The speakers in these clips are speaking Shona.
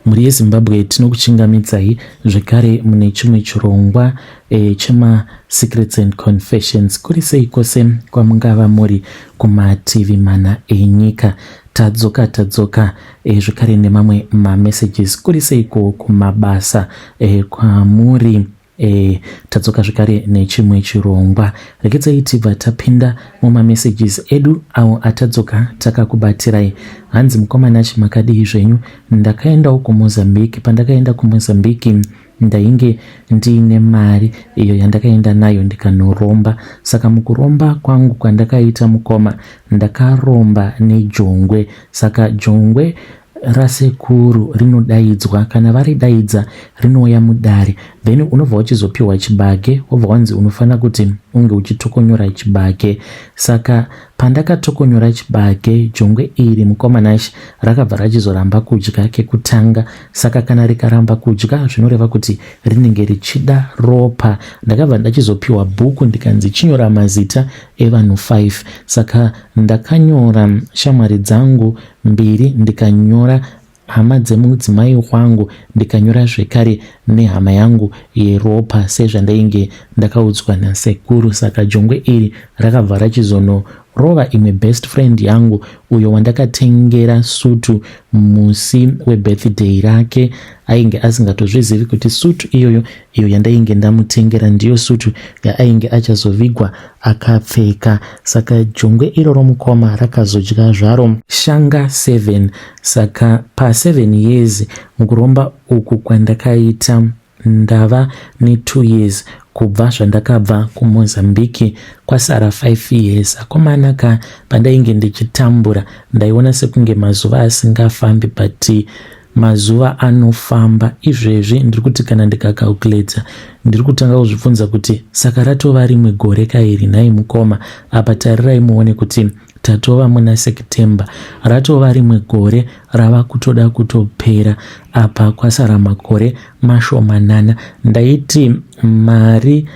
muri yeZimbabwe tinokuchingamidzai zvekare mune chimwe chirongwa chema Secrets and Confessions. Kuri sei kwose kwamungava muri kumativi mana enyika, tadzoka zvekare nemamwe messages. Kuri seiko kumabasa kwamuri tadzoka zvekare nechimwe chirongwa. Rekedzai tibva tapinda mumamessages edu awo atadzoka takakubatirai. Hanzi mukomana chimakadii zvenyu? Ndakaendawo kuMozambique. Pandakaenda kuMozambique ndainge ndiine mari iyo yandakaenda nayo ndikanoromba. Saka mukuromba kwangu kwandakaita mukoma ndakaromba nejongwe. Saka jongwe rasekuru rinodaidzwa, kana varidaidza rinouya mudare, then unobva uchizopiwa chibage, wobva wanzi unofana kuti unge uchitokonyora chibage. Saka pandakatokonyora chibage, jongwe iri mukomanashi rakabva rachizoramba kudya kekutanga. Saka kana rikaramba kudya zvinoreva kuti rinenge richida ropa. Ndakabva ndachizopiwa bhuku ndikanzi chinyora mazita evanhu 5. Saka ndakanyora shamwari dzangu 2, ndikanyora hama dzemudzimai wangu, ndikanyora zvekare nehama yangu yeropa sezvandainge ndakaudzwa nasekuru. Saka jongwe iri rakabva rachizonorova imwe best friend yangu uyo wandakatengera sutu musi webirthday rake. Ainge asingatozvizivi kuti sutu iyo yandainge ndamutengera ndiyo sutu yaainge achazovigwa akapfeka. Saka jongwe iroro mukoma rakazodya zvaro shanga 7. Saka pa7 years mukuromba uku kwandakaita ndava ne2 years kubva zvandakabva kuMozambique, kwasara 5 years. Akomanaka pandainge ndichitambura ndaiona sekunge mazuva asingafambi, but mazuva anofamba. Izvezvi ndiri kuti kana ndikakalkuleta ndiri kutanga kuzvibvunza kuti saka ratova rimwe gore kairi. Nhai mukoma, apa tarirai muone kuti tatova muna September, ratova rimwe gore rava kutoda kutopera. Apa kwasara makore mashomanana. Ndaiti mari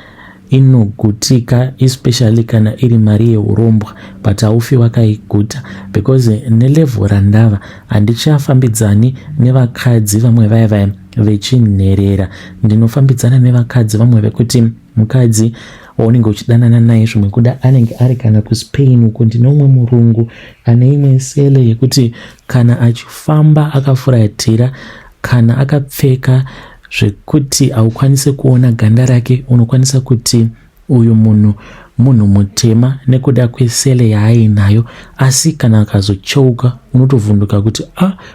inogutika, especially kana iri mari yeurombwa, but haufi wakaiguta, because nelevel randava handichafambidzani nevakadzi vamwe vaya vechinherera. Ndinofambidzana nevakadzi vamwe vekuti mukadzi waunenge uchidanana naye zvimwe kuda anenge ari kana kuSpain uko. Ndine umwe murungu ane imwe sele yekuti kana achifamba akafuratira, kana akapfeka zvekuti haukwanise kuona ganda rake, unokwanisa kuti uyu munhu mutema nekuda kwesele yaainayo. Asi kana akazocheuka unotovhunduka kuti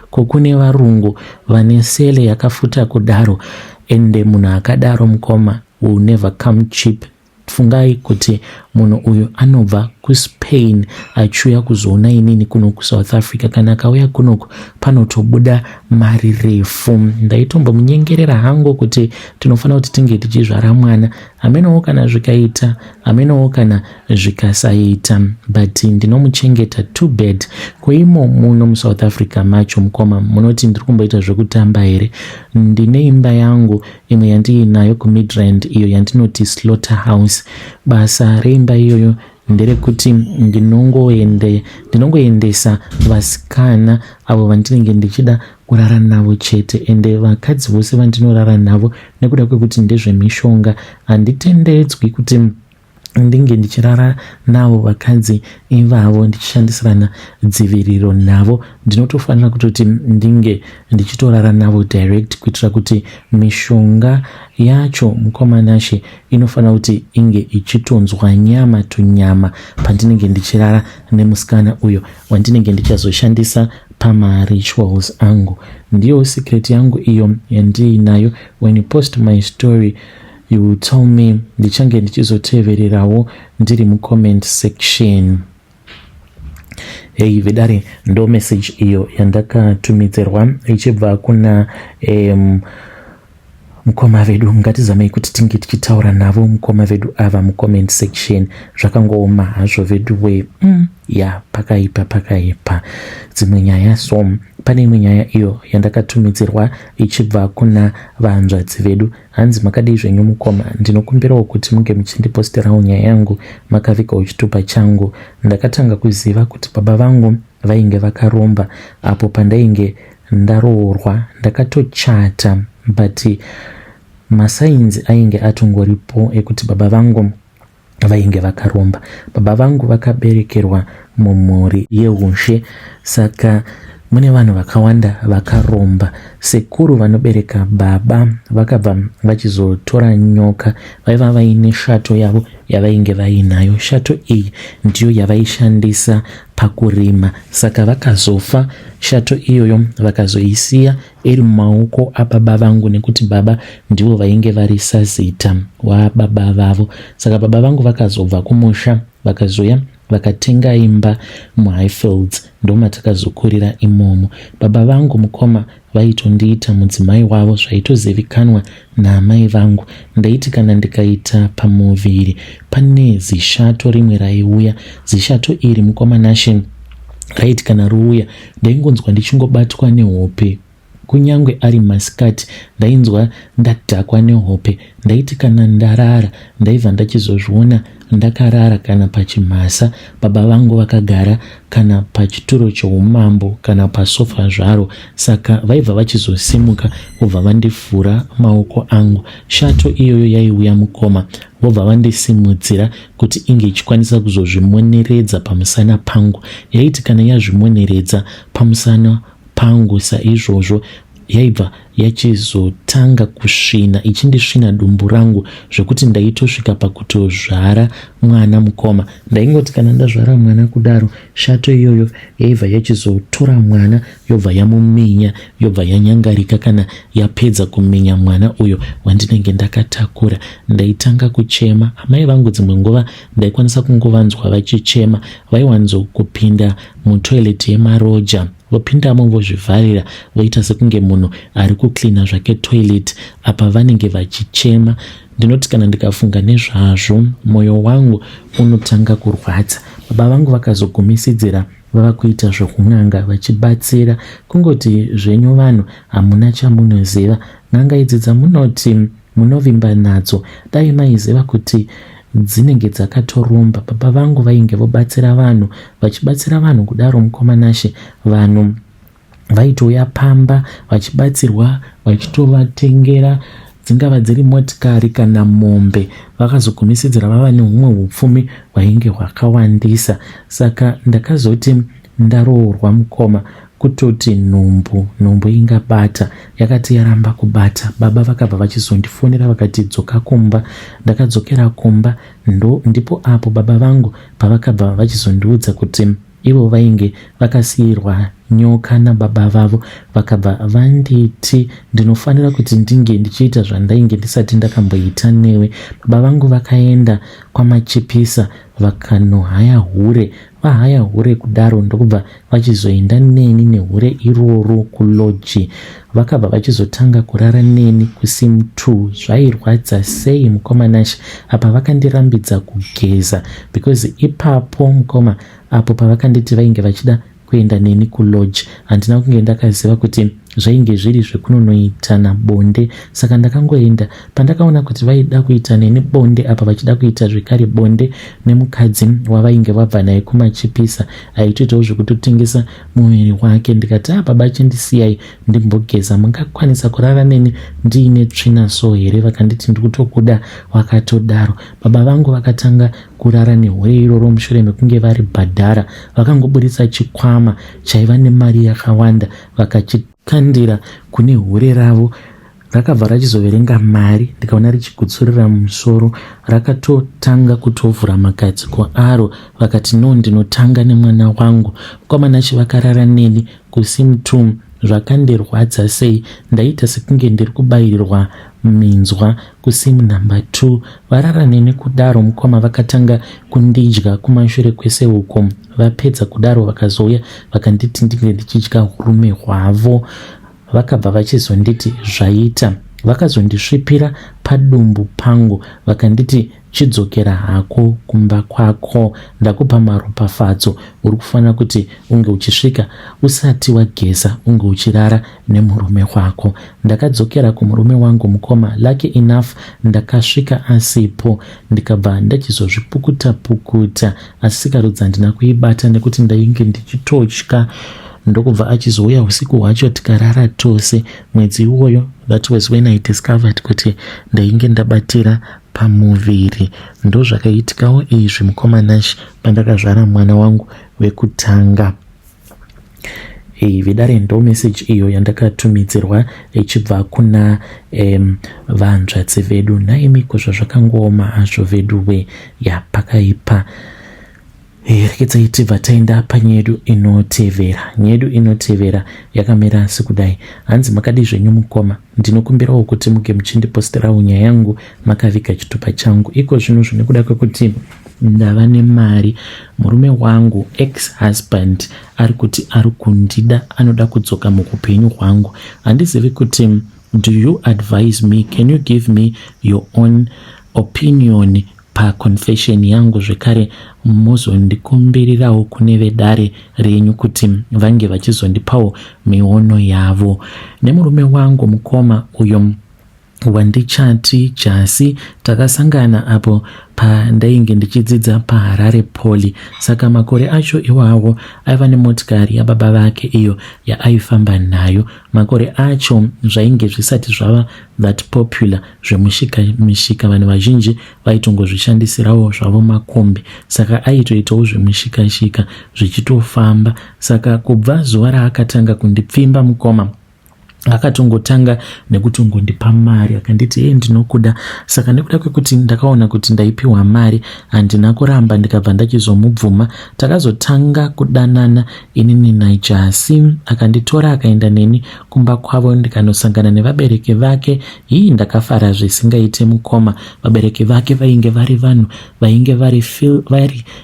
kokune varungu vane sele yakafuta kudaro. Ende munhu akadaro mukoma will never come cheap. Fungai kuti munhu uyu anobva kuSpain achiuya kuzoona inini kuno kuSouth Africa. Kana akauya kunoku panotobuda mari refu. Ndaitombomunyengerera hangu kuti tinofana kuti tinge tichizvara mwana, amenowo kana zvikaita, amenowo kana zvikasaita, but ndinomuchengeta. Too bad koimo muno muSouth Africa macho mukoma munoti ndiri kumboita zvekutamba here. Ndine imba yangu imwe yandiinayo kuMidrand, iyo yandinoti Slaughterhouse. Basa reimba iyoyo nderekuti ndinongoendesa vasikana avo vandinenge ndichida kurara navo chete, ende vakadzi vose vandinorara navo nekuda kwekuti ndezvemishonga handitendedzwi kuti ndinge ndichirara navo vakadzi ivavo ndichishandisirana dziviriro navo. Ndinotofanira kutoti ndinge ndichitorara navo direct, kuitira kuti mishonga yacho mukomanashe inofanira kuti inge ichitonzwa nyama tunyama pandinenge ndichirara nemusikana uyo wandinenge ndichazoshandisa pamarituals angu. Ndiyo secret yangu iyo yandiinayo. When you post my story you will tell me, ndichange ndichizotevererawo ndiri mucomment section. Vedare ndo message iyo yandakatumidzerwa ichibva kuna mukoma vedu. Ngatizamei kuti tinge tichitaura navo mukoma vedu ava mucomment section. Zvakangooma hazvo vedu we pakaipa dzimwe nyaya. So pane imwe nyaya iyo yandakatumidzirwa ichibva kuna vahanzvadzi vedu. Hanzi makadii zvenyu mukoma, ndinokumbirawo kuti munge muchindiposterawo nyaya yangu makavikawo chitupa changu. Ndakatanga kuziva kuti baba vangu vainge vakaromba apo pandainge ndaroorwa, ndakatochata, but masainzi ainge atongoripo ekuti baba vangu vainge vakaromba. Baba vangu vakaberekerwa mumhuri yeushe, saka mune vanhu vakawanda vakaromba. Sekuru vanobereka baba vakabva vachizotora nyoka. Vaiva vaine shato yavo yavainge vainayo. Shato iyi ndiyo yavaishandisa pakurima, saka vakazofa. Shato iyoyo vakazoisiya iri mumaoko ababa vangu, nekuti baba ndivo vainge vari sazita wababa vavo. Saka baba vangu vakazobva kumusha vakazoya vakatenga imba muHighfields, ndomatakazokurira imomo. Baba vangu mukoma vaitondiita mudzimai wavo zvaitozivikanwa naamai vangu. Ndaiti kana ndikaita pamuviri pane zishato rimwe raiuya, zishato iri mukoma Nashe raiti kana ruuya ndaingonzwa ndichingobatwa nehope. Kunyange ari masikati ndainzwa ndadhakwa nehope. Ndaiti kana ndarara ndaibva ndachizozviona ndakarara kana pachimhasa, baba vangu vakagara kana pachituro choumambo kana pasofa zvaro. Saka vaibva vachizosimuka vobva vandifura maoko angu. Shato iyoyo yaiuya mukoma, vobva vandisimudzira kuti inge ichikwanisa kuzozvimoneredza pamusana pangu. Yaiti kana yazvimoneredza pamusana pangu saizvozvo yaibva yachizotanga kusvina, ichindisvina dumbu rangu zvekuti ndaitosvika pakutozvara mwana mukoma. Ndaingoti kana ndazvara mwana kudaro, shato iyoyo yaibva yachizotora mwana yobva yamuminya, yobva yanyangarika kana yapedza kuminya mwana uyo wandinenge ndakatakura. Ndaitanga kuchema. Amai vangu dzimwe nguva ndaikwanisa kungovanzwa vachichema. Vaiwanzokupinda mutoileti yemaroja, vopindamo vozvivharira voita sekunge munhu ari kuklina zvake toilet apa vanenge vachichema. Ndinoti kana ndikafunga nezvazvo mwoyo wangu unotanga kurwadza. Baba vangu vakazogumisidzira vava kuita zvokun'anga vachibatsira. Kungoti zvenyu vanhu hamuna chamunoziva. N'anga idzi dzamunoti munovimba nadzo, dai maiziva kuti dzinenge dzakatoromba. Baba vangu vainge vobatsira vanhu, vachibatsira vanhu kudaro mukoma Nashe. Vanhu vaitouya pamba vachibatsirwa, vachitovatengera dzingava dziri motikari kana mombe. Vakazogumisidzira vava nehumwe hupfumi hwainge hwakawandisa. Saka ndakazoti ndaroorwa mukoma kutoti nhumbu ingabata, yakati yaramba kubata. Baba vakabva vachizondifonera vakati dzoka kumba. Ndakadzokera kumba, ndipo apo baba vangu pavakabva vachizondiudza kuti ivo vainge vakasiyirwa nyoka nababa vavo. Vakabva vanditi ndinofanira kuti ndinge ndichiita zvandainge ndisati ndakamboita newe. Baba vangu vakaenda kwamachipisa vakanohaya hure. Vahaya hure kudaro ndokubva vachizoenda neni nehure iroro kuloji. Vakabva vachizotanga kurara neni kuSim 2. Zvairwadza sei mukoma Nashe. Apa vakandirambidza kugeza, because ipapo mukoma apo pavakanditi vainge vachida kuenda neni kuloji, handina kunge ndakaziva kuti zvainge zviri zvekunonoitana bonde. Saka ndakangoenda. Pandakaona kuti vaida kuita neni bonde apa vachida kuita zvekare bonde nemukadzi wavainge vabva naye kumachipisa aitoitawo zvekutotengesa muviri wake, ndikati baba chendisiyai ndimbogeza, mungakwanisa kurara neni ndiine tsvina so here? Vakanditi ndikutokuda wakatodaro. Baba vangu vakatanga kurara nehure iroro mushure mekunge vari bhadhara. Vakangoburitsa chikwama chaiva nemari yakawanda vakachikandira kune hure ravo. Rakabva rachizoverenga mari, ndikaona richigutsurira mumusoro. Rakatotanga kutovhura magadziko aro. Vakati no, ndinotanga nemwana wangu. Mukoma Nashe vakarara neni kuSim 2. Zvakandirwadza sei, ndaita sekunge ndiri kubayirirwa minzwa kuSim namba 2. Varara neni kudaro mukoma vakatanga kundidya kumashure kwese uko. Vapedza kudaro vakazouya vakanditi ndinge ndichidya urume hwavo. Vakabva vachizonditi zvaita. Vakazondisvipira padumbu pangu vakanditi chidzokera hako kumba kwako, ndakupa maropafadzo. Uri kufanira kuti unge uchisvika usati wageza unge uchirara nemurume wako. Ndakadzokera kumurume wangu mukoma. Lucky enough ndakasvika asipo. Ndikabva ndachizozvipukuta pukuta, asi sikarudzi handina kuibata nekuti ndainge ndichitotya. ndokubva achizouya usiku hwacho tikarara tose. Mwedzi iwoyo, that was when I discovered kuti ndainge ndabatira pamuviri. Ndo zvakaiitikawo izvi mukomanashi pandakazvara mwana wangu wekutanga. Vidare ndo message iyo yandakatumidzirwa ichibva kuna vanzvadzi vedu. Naimiko zvazvakangooma hazvo vedu we yapakaipa. Rekedzai tibva taenda panyedu inotevera. Nyedu inotevera yakamira sekudai. Hanzi makadi zvenyu mukoma, ndinokumbirawo kuti muge muchindipostera nyaya yangu makaviga chitupa changu. Iko zvino nekuda kwekuti ndava nemari. Murume wangu ex-husband ari kuti ari kundida, anoda kudzoka muupenyu hwangu. Handizivi kuti do you advise me, can you give me your own opinion paconfession yangu, zvekare muzondikumbirirawo kune vedare renyu kuti vange vachizondipawo miono yavo. Nemurume wangu mukoma uyo wandichati Jasi takasangana apo pandainge ndichidzidza paHarare Poly. Saka makore acho iwawo aiva nemotikari yababa vake iyo yaaifamba nayo. Makore acho zvainge zvisati zvava that popular zvemushika, vanhu vazhinji vaitongozvishandisirawo zvavo makombi. Saka aitoitawo zvemushika zvichitofamba. Saka kubva zuva raakatanga kundipfimba mukoma, akatongotanga nekutongondipa mari, akanditi ndinokuda. Saka nekuda kwekuti ndakaona kuti ndaipiwa mari handina kuramba, ndikabva ndachizomubvuma. Takazotanga kudanana inini naJasi, akanditora akaenda neni kumba kwavo ndikanosangana nevabereki vake. Ndakafara zvisingaite mukoma. Vabereki vake vainge vari vanhu vainge vari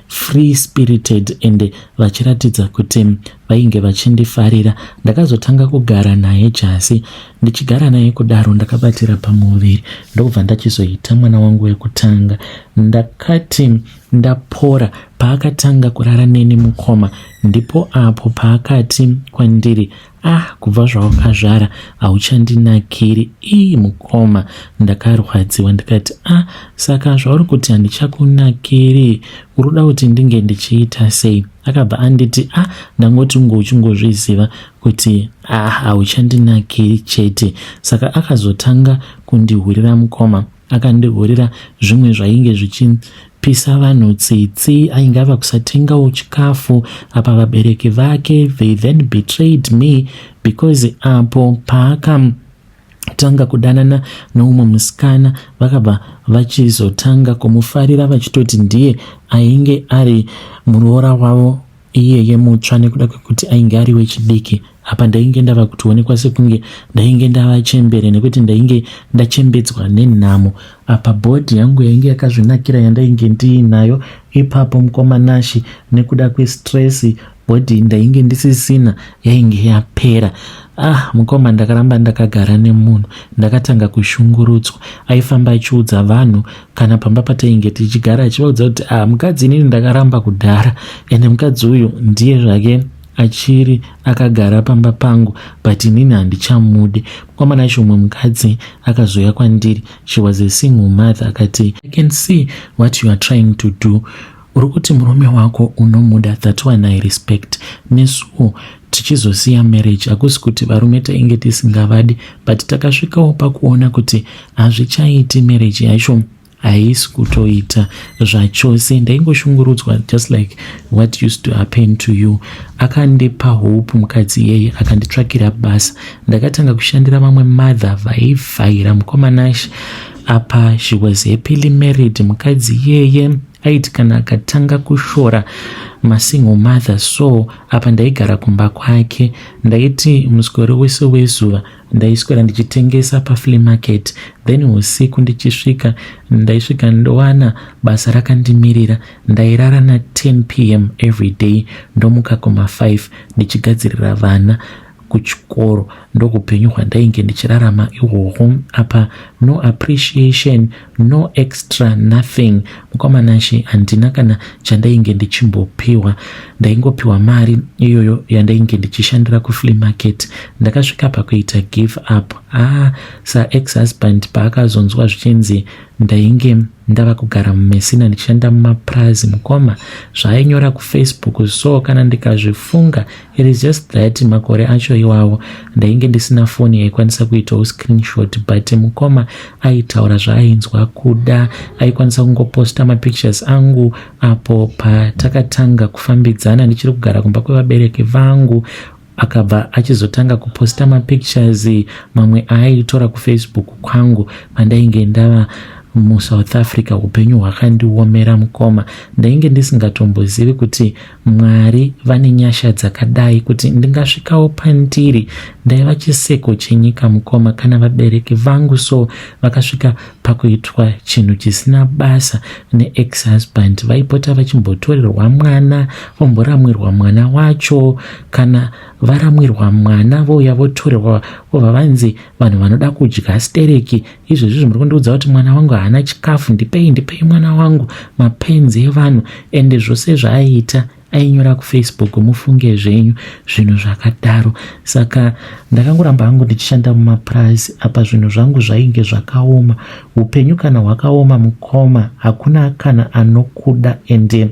free spirited and vachiratidza kuti vainge vachindifarira. Ndakazotanga kugara naye Jasi. Ndichigara naye kudaro ndakabatira pamuviri, ndokubva ndachizoita mwana wangu wekutanga. Ndakati ndapora paakatanga kurara neni mukoma, ndipo apo paakati kwandiri, kubva zvawakazvara hauchandinakiri. Mukoma, ndakarwadziwa. Ndikati saka zvauri kuti handichakunakiri, uruda kuti ndinge ndichiita sei? Akabva anditi ndangoti uchingozviziva kuti hauchandinakiri chete. Saka akazotanga kundihurira mukoma, akandihurira zvimwe zvainge zvichipisa vanhu tsitsi. Ainge ava kusatengawo chikafu. Apa vabereki vake they then betrayed me because apo paakatanga kudanana noumwe musikana vakabva vachizotanga kumufarira vachitoti ndiye ainge ari muroora wavo iyeye mutsva, nekuda kwekuti ainge ari wechidiki. Apa ndainge ndava kutoonekwa sekunge ndainge ndava chembere, nekuti ndainge ndachembedzwa nenhamo. Apa bhodhi yangu yainge yakazvinakira yandainge ndiinayo ipapo mukomanashi, nekuda kwestress bhodhi ndainge ndisisina yainge yapera. Mukoma, ndakaramba ndakagara nemunhu. Ndakatanga kushungurudzwa. Aifamba achiudza vanhu kana pamba patainge tichigara, achivaudza kuti mukadzi inini ndakaramba kudhara, ende mukadzi uyu ndiye zvake achiri akagara pamba pangu, but inini handichamudi. Mukomanashi umwe mukadzi akazoya kwandiri, she was a single mother, akati I can see what you are trying to do. Uri kuti murume wako unomuda, that one I respect. Nesuwo tichizosiya marriage hakusi kuti varume tainge tisingavadi, but takasvikawo pakuona kuti hazvichaiti marriage yacho haisi kutoita zvachose. Ndaingoshungurudzwa just like what used to happen to you. Akandipa hope mukadzi yeye, akanditsvakira basa. Ndakatanga kushandira vamwe mother vaivhaira mukomanashi. Apa she was happily married. Mukadzi yeye aiti kana akatanga kushora masingle mother, so apa ndaigara kumba kwake. Ndaiti musikore wese wezuva ndaiswera ndichitengesa paflea market, then usiku ndichisvika ndaisvika ndowana basa rakandimirira. Ndairara na 10 p.m. every day, ndomuka kuma 5 ndichigadzirira vana kuchikoro. ndokupenyu hwandainge ndichirarama ihwohwo. Apa no appreciation, no extra nothing. Mukomanashi handina kana chandainge ndichimbopiwa, ndaingopiwa mari iyoyo yandainge ndichishandira kuflea market. Ndakasvika pakuita give up. Sa-ex-husband paakazonzwa zvichinzi ndainge ndava kugara mumesina ndichishanda mumaprazi, mukoma zvainyora kufacebook. So kana ndikazvifunga, it is just that makore acho iwawo ndainge ndisina foni yaikwanisa kuitawo screenshot, but mukoma aitaura zvaainzwa kuda. Aikwanisa kungoposta mapictures angu apo patakatanga kufambidzana ndichiri kugara kumba kwevabereki vangu, akabva achizotanga kuposta mapictures mamwe aaitora kufacebook kwangu pandainge ndava muSouth Africa. Upenyu hwakandiomera mukoma. Ndainge ndisingatombozivi kuti Mwari vane nyasha dzakadai kuti ndingasvikawo pandiri. Ndaiva chiseko chenyika mukoma kana vabereki vangu so vakasvika pakuitwa chinhu chisina basa neex-husband. Vaipota vachimbotorerwa mwana, vomboramwirwa mwana wacho, kana varamwirwa mwana vouya votorerwa vobva vanzi vanhu vanoda kudya stereki. Izvezvi muri kundiudza kuti mwana wangu haana chikafu, ndipei mwana wangu, mapenzi evanhu. Ende zvose zvaaiita ainyora kufacebook, mufunge zvenyu zvinhu zvakadaro. Saka ndakangoramba hangu ndichishanda mumaprazi. Apa zvinhu zvangu zvainge zvakaoma. Upenyu kana hwakaoma mukoma, hakuna kana anokuda, ende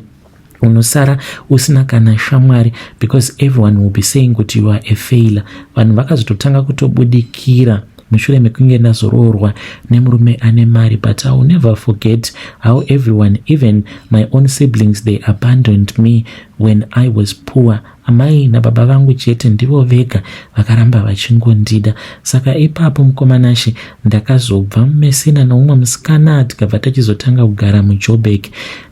unosara usina kana shamwari, because everyone will be saying kuti you are a failure. Vanhu vakazototanga kutobudikira mushure mekunge ndazoroorwa nemurume ane mari. But I will never forget how everyone, even my own siblings, they abandoned me when I was poor. Amai nababa vangu chete ndivo vega vakaramba vachingondida. Saka ipapo mukomanashi ndakazobva mumesina noumwe musikana, tikabva tachizotanga kugara muJoburg,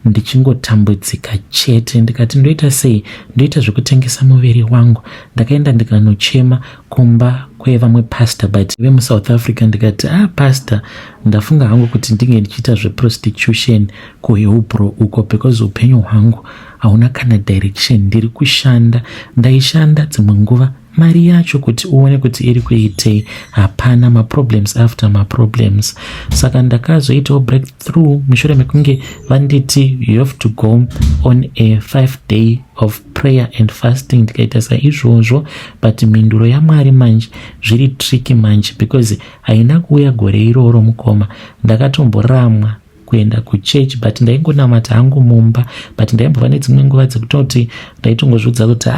ndichingotambudzika chete. Ndikati ndoita sei? Ndoita zvekutengesa muviri wangu. Ndakaenda ndikanochema kumba kwevamwe pastor, but vemuSouth Africa. Ndikati pastor, ndafunga hangu kuti ndinge ndichiita zveprostitution kuHillbrow uko, because upenyu hwangu hauna kana direction. Ndiri kushanda, ndaishanda dzimwe nguva mari yacho kuti uone kuti iri kuitei, hapana, maproblems after maproblems. Saka ndakazoitawo breakthrough mushure mekunge vanditi you have to go on a 5-day of prayer and fasting. Ndikaita saizvozvo, but mhinduro yaMwari manje zviri tricky manje, because haina kuuya gore iroro mukoma. Ndakatomboramwa kuenda kuchechi, but ndaingonamata hangu mumba. But ndaimbova nedzimwe nguva dzekutoti ndaitongozvidza kuti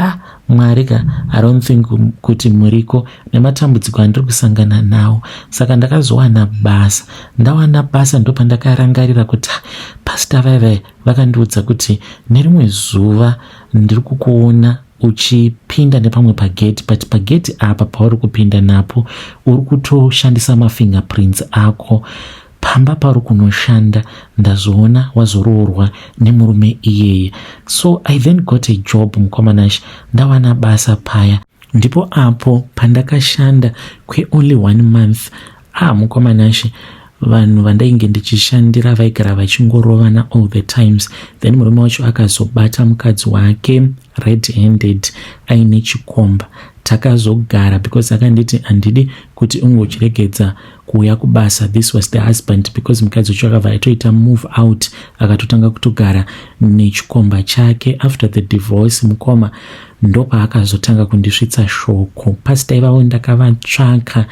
Mwari I don't think kuti muriko nematambudziko andiri kusangana nawo. Saka ndakazowana basa. Ndawana basa ndo pandakarangarira kuti pastor vaive vakandiudza kuti nerimwe zuva ndiri kukuona uchipinda nepamwe pageti, but pageti apa pauri kupinda napo uri kutoshandisa mafingerprints ako. Pamba pauri kunoshanda ndazoona wazoroorwa nemurume iyeye. So I then got a job mukomanashi, ndawana basa paya. Ndipo apo pandakashanda only 1 month. Mukomanashi, vanhu vandainge ndichishandira vaigara vachingorovana all the times. Then murume wacho akazobata mukadzi wake red handed aine chikomba. Takazogara because akanditi handidi kuti ungochiregedza kuuya kubasa. This was the husband, because mukadzi wacho akabva aitoita move out, akatotanga kutogara nechikomba chake. After the divorce mukoma ndopa akazotanga kundisvitsa shoko. Pastor ivavo ndakavatsvaka,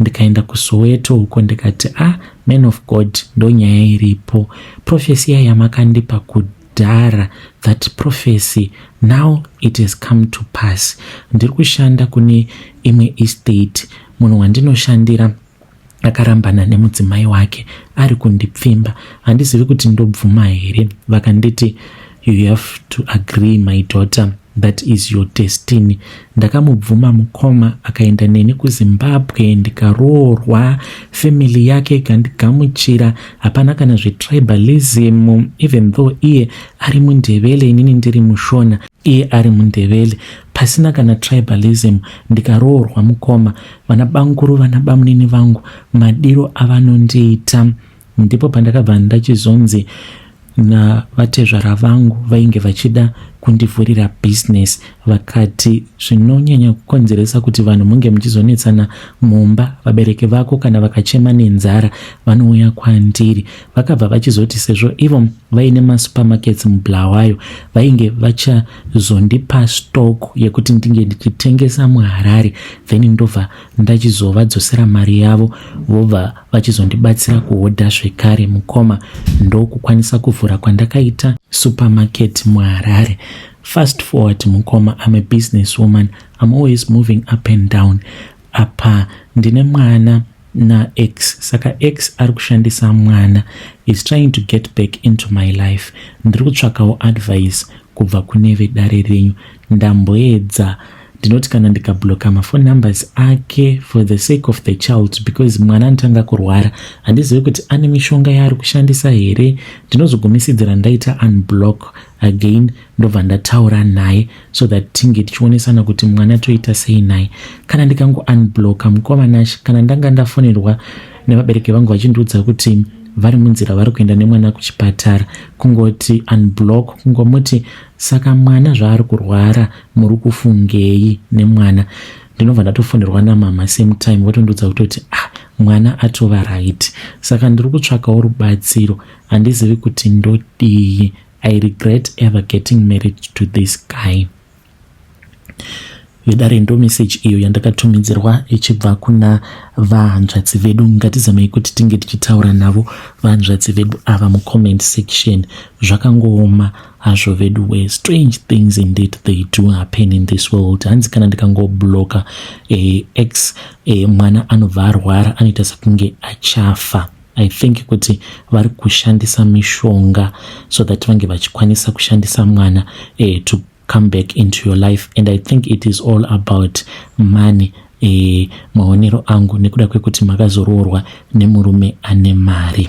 ndikaenda kuSoweto uko, ndikati man of God, ndo nyaya iripo. Prophecy yamakandipa kudhara, that prophecy now it has come to pass. Ndiri kushanda kune imwe estate. Munhu wandinoshandira akarambana nemudzimai wake, ari kundipfimba. Handizivi kuti ndobvuma here. Vakanditi you have to agree my daughter, that is your destiny. Ndakamubvuma mukoma, akaenda neni kuZimbabwe, ndikaroorwa, family yake ikandigamuchira. Hapana kana zvetribalism, even though iye ari muNdebele inini ndiri muShona, iye ari muNdebele, pasina kana tribalism. Ndikaroorwa mukoma, vana banguru, vana bamunini vangu, madiro avanondiita. Ndipo pandakabva ndachizonzi na vatezvara vangu vainge vachida kundivhurira business. Vakati zvinonyanya kukonzeresa kuti vanhu munge muchizonetsana mumba, vabereki vako kana vakachema nenzara vanouya kwandiri. Vakabva vachizoti sezvo ivo vaine masupermarkets muBulawayo, vainge vachazondipa stock yekuti ndinge ndichitengesa muHarare, then ndobva ndachizovadzosera mari yavo, vobva vachizondibatsira kuhodha zvekare. Mukoma ndokukwanisa kuvhura kwandakaita supermarket muHarare. Fast forward, mukoma, I'm a businesswoman. I'm always moving up and down. Apa ndine mwana na X, saka X ari kushandisa mwana, is trying to get back into my life. Ndiri kutsvakawo advice kubva kune vedare renyu. Ndamboedza, ndinoti kana ndikabloka mafone numbers ake for the sake of the child, because mwana anotanga kurwara, handizivi kuti ane mishonga yaari kushandisa here. Ndinozogumisidzira ndaita unblock again, ndobva ndataura naye so that tinge tichionesana kuti mwana toita sei naye. Kana ndikango unblocka, mukoma nashi, kana ndanga ndafonerwa nevabereki vangu vachindiudza kuti vari munzira vari kuenda nemwana kuchipatara, kungoti unblock, kungomuti saka mwana zvaari kurwara muri kufungei nemwana. Ndinobva ndatofonerwa namama same time, votondiudza kutoti mwana atova right. Saka ndiri kutsvakawo rubatsiro, handizivi kuti ndodii. I regret ever getting married to this guy. Vedare ndo message iyo yandakatumidzirwa ichibva kuna vahanzvadzi vedu. Ngatizamei kuti tinge tichitaura navo vahanzvadzi vedu ava mucomment section. Zvakangooma hazvo vedu we. Strange things indeed they do happen in this world. Hanzi kana ndikangobloka X mwana anobva arwara anoita sekunge achafa. I think kuti vari kushandisa mishonga so that vange vachikwanisa kushandisa mwana to come back into your life, and I think it is all about money. Maonero angu nekuda kwekuti makazoroorwa nemurume ane mari.